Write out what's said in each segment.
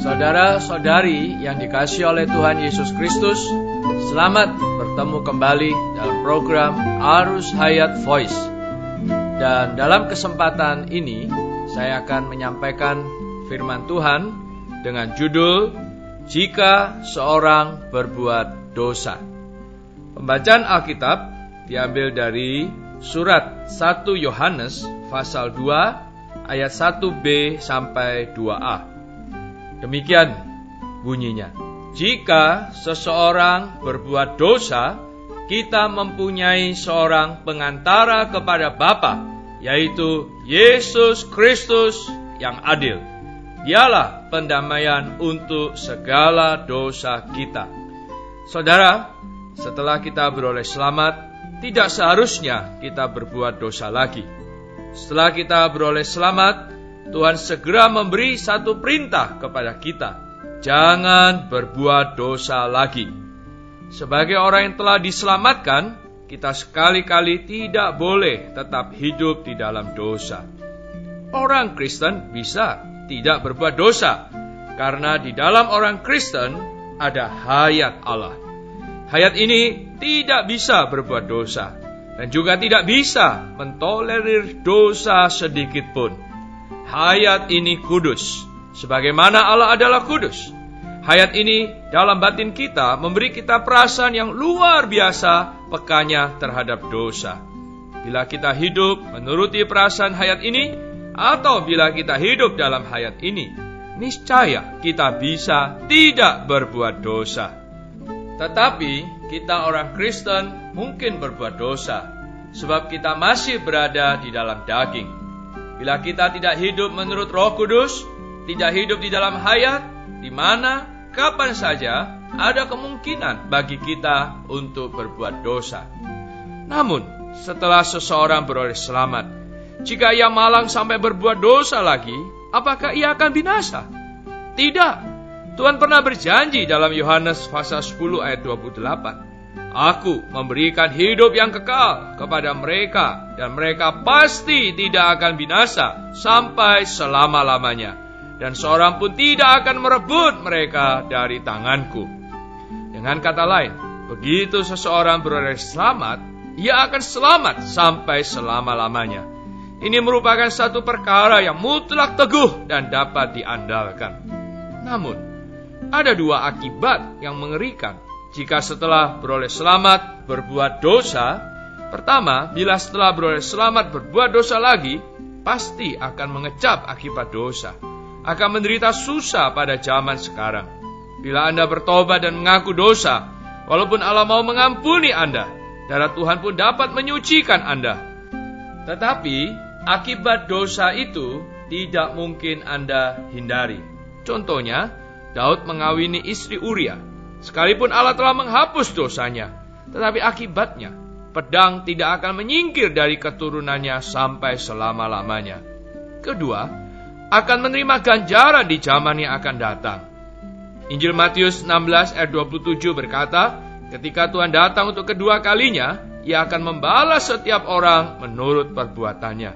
Saudara-saudari yang dikasihi oleh Tuhan Yesus Kristus, selamat bertemu kembali dalam program Arus Hayat Voice. Dan dalam kesempatan ini, saya akan menyampaikan firman Tuhan dengan judul Jika Seorang Berbuat Dosa. Pembacaan Alkitab diambil dari surat 1 Yohanes pasal 2 ayat 1b sampai 2a. Demikian bunyinya. Jika seseorang berbuat dosa, kita mempunyai seorang pengantara kepada Bapa, yaitu Yesus Kristus yang adil. Dialah pendamaian untuk segala dosa kita. Saudara, setelah kita beroleh selamat, tidak seharusnya kita berbuat dosa lagi. Setelah kita beroleh selamat, Tuhan segera memberi satu perintah kepada kita. Jangan berbuat dosa lagi. Sebagai orang yang telah diselamatkan, kita sekali-kali tidak boleh tetap hidup di dalam dosa. Orang Kristen bisa tidak berbuat dosa, karena di dalam orang Kristen ada hayat Allah. Hayat ini tidak bisa berbuat dosa, dan juga tidak bisa mentolerir dosa sedikit pun. Hayat ini kudus, sebagaimana Allah adalah kudus. Hayat ini dalam batin kita memberi kita perasaan yang luar biasa pekanya terhadap dosa. Bila kita hidup menuruti perasaan hayat ini, atau bila kita hidup dalam hayat ini, niscaya kita bisa tidak berbuat dosa. Tetapi kita orang Kristen mungkin berbuat dosa, sebab kita masih berada di dalam daging. Bila kita tidak hidup menurut Roh Kudus, tidak hidup di dalam hayat, di mana, kapan saja ada kemungkinan bagi kita untuk berbuat dosa. Namun, setelah seseorang beroleh selamat, jika ia malang sampai berbuat dosa lagi, apakah ia akan binasa? Tidak. Tuhan pernah berjanji dalam Yohanes pasal 10 ayat 28. Aku memberikan hidup yang kekal kepada mereka, dan mereka pasti tidak akan binasa sampai selama-lamanya. Dan seorang pun tidak akan merebut mereka dari tanganku. Dengan kata lain, begitu seseorang beroleh selamat, ia akan selamat sampai selama-lamanya. Ini merupakan satu perkara yang mutlak teguh dan dapat diandalkan. Namun, ada dua akibat yang mengerikan jika setelah beroleh selamat berbuat dosa. Pertama, bila setelah beroleh selamat berbuat dosa lagi, pasti akan mengecap akibat dosa, akan menderita susah pada zaman sekarang. Bila Anda bertobat dan mengaku dosa, walaupun Allah mau mengampuni Anda, darah Tuhan pun dapat menyucikan Anda. Tetapi akibat dosa itu tidak mungkin Anda hindari. Contohnya, Daud mengawini istri Uria. Sekalipun Allah telah menghapus dosanya, tetapi akibatnya pedang tidak akan menyingkir dari keturunannya sampai selama-lamanya. Kedua, akan menerima ganjaran di zaman yang akan datang. Injil Matius 16 ayat 27 berkata, ketika Tuhan datang untuk kedua kalinya, Ia akan membalas setiap orang menurut perbuatannya.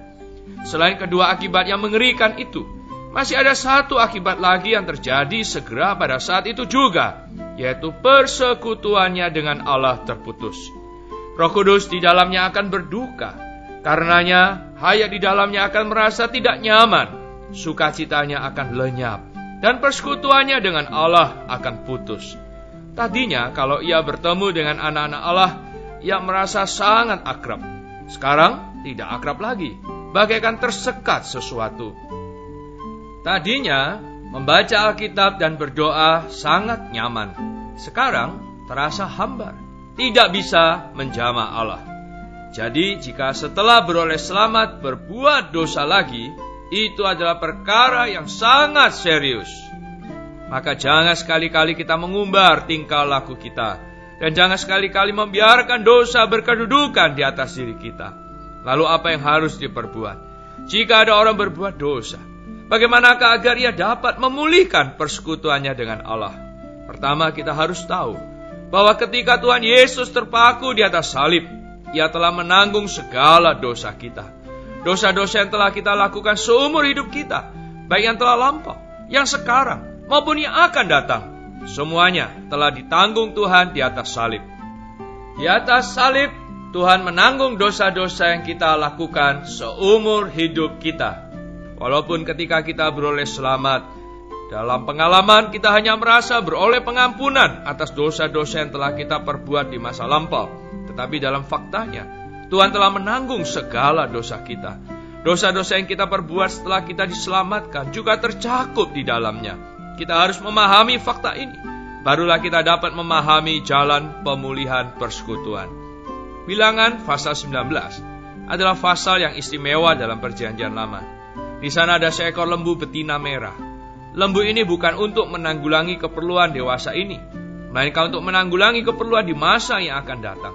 Selain kedua akibat yang mengerikan itu, masih ada satu akibat lagi yang terjadi segera pada saat itu juga, yaitu persekutuannya dengan Allah terputus. Roh Kudus di dalamnya akan berduka. Karenanya, hayat di dalamnya akan merasa tidak nyaman. Sukacitanya akan lenyap. Dan persekutuannya dengan Allah akan putus. Tadinya, kalau ia bertemu dengan anak-anak Allah, ia merasa sangat akrab. Sekarang, tidak akrab lagi. Bagaikan tersekat sesuatu. Tadinya, membaca Alkitab dan berdoa sangat nyaman. Sekarang terasa hambar, tidak bisa menjamah Allah. Jadi jika setelah beroleh selamat berbuat dosa lagi, itu adalah perkara yang sangat serius. Maka jangan sekali-kali kita mengumbar tingkah laku kita, dan jangan sekali-kali membiarkan dosa berkedudukan di atas diri kita. Lalu apa yang harus diperbuat? Jika ada orang berbuat dosa, bagaimanakah agar ia dapat memulihkan persekutuannya dengan Allah? Pertama, kita harus tahu bahwa ketika Tuhan Yesus terpaku di atas salib, Ia telah menanggung segala dosa kita. Dosa-dosa yang telah kita lakukan seumur hidup kita, baik yang telah lampau, yang sekarang, maupun yang akan datang. Semuanya telah ditanggung Tuhan di atas salib. Di atas salib, Tuhan menanggung dosa-dosa yang kita lakukan seumur hidup kita. Walaupun ketika kita beroleh selamat, dalam pengalaman kita hanya merasa beroleh pengampunan atas dosa-dosa yang telah kita perbuat di masa lampau. Tetapi dalam faktanya, Tuhan telah menanggung segala dosa kita. Dosa-dosa yang kita perbuat setelah kita diselamatkan juga tercakup di dalamnya. Kita harus memahami fakta ini. Barulah kita dapat memahami jalan pemulihan persekutuan. Bilangan pasal 19 adalah pasal yang istimewa dalam Perjanjian Lama. Di sana ada seekor lembu betina merah. Lembu ini bukan untuk menanggulangi keperluan dewasa ini, melainkan untuk menanggulangi keperluan di masa yang akan datang.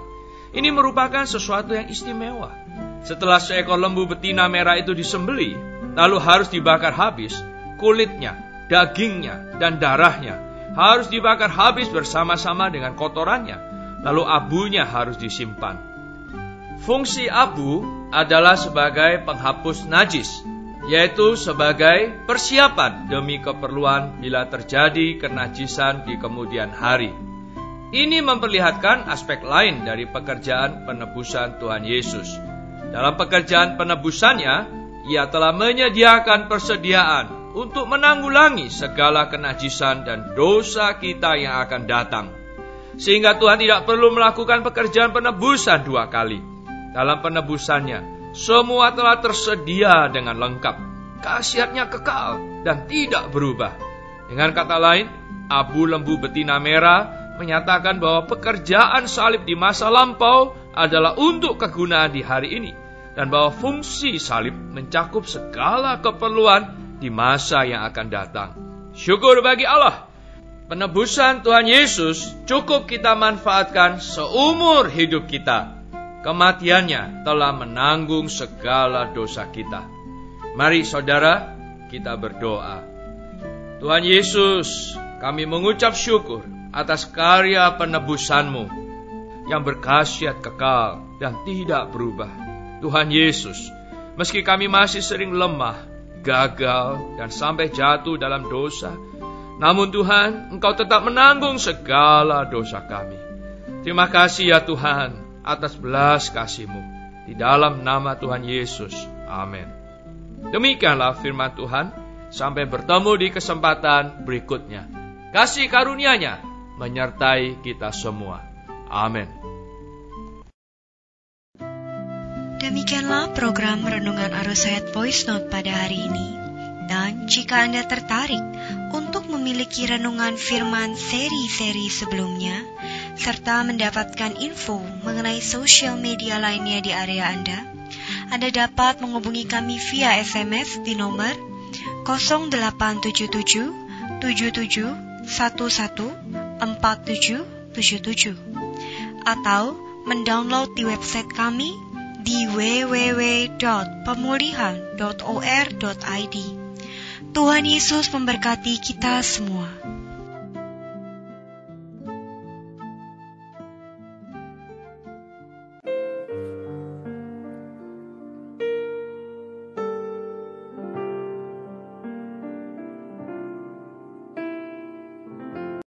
Ini merupakan sesuatu yang istimewa. Setelah seekor lembu betina merah itu disembelih, lalu harus dibakar habis, kulitnya, dagingnya, dan darahnya harus dibakar habis bersama-sama dengan kotorannya, lalu abunya harus disimpan. Fungsi abu adalah sebagai penghapus najis, yaitu sebagai persiapan demi keperluan bila terjadi kenajisan di kemudian hari. Ini memperlihatkan aspek lain dari pekerjaan penebusan Tuhan Yesus. Dalam pekerjaan penebusannya, Ia telah menyediakan persediaan untuk menanggulangi segala kenajisan dan dosa kita yang akan datang. Sehingga Tuhan tidak perlu melakukan pekerjaan penebusan dua kali. Dalam penebusannya, semua telah tersedia dengan lengkap. Khasiatnya kekal dan tidak berubah. Dengan kata lain, abu lembu betina merah menyatakan bahwa pekerjaan salib di masa lampau adalah untuk kegunaan di hari ini, dan bahwa fungsi salib mencakup segala keperluan di masa yang akan datang. Syukur bagi Allah. Penebusan Tuhan Yesus cukup kita manfaatkan seumur hidup kita. Kematiannya telah menanggung segala dosa kita. Mari saudara, kita berdoa. Tuhan Yesus, kami mengucap syukur atas karya penebusan-Mu yang berkhasiat kekal dan tidak berubah. Tuhan Yesus, meski kami masih sering lemah, gagal, dan sampai jatuh dalam dosa, namun Tuhan, Engkau tetap menanggung segala dosa kami. Terima kasih ya Tuhan atas belas kasih-Mu. Di dalam nama Tuhan Yesus. Amin. Demikianlah firman Tuhan. Sampai bertemu di kesempatan berikutnya. Kasih karunia-Nya menyertai kita semua. Amin. Demikianlah program Renungan Arus Hayat Voice Note pada hari ini. Dan jika Anda tertarik untuk memiliki renungan firman seri-seri sebelumnya, serta mendapatkan info mengenai sosial media lainnya di area Anda dapat menghubungi kami via SMS di nomor 0877 77 11 4777 atau mendownload di website kami di www.pemulihan.or.id. Tuhan Yesus memberkati kita semua.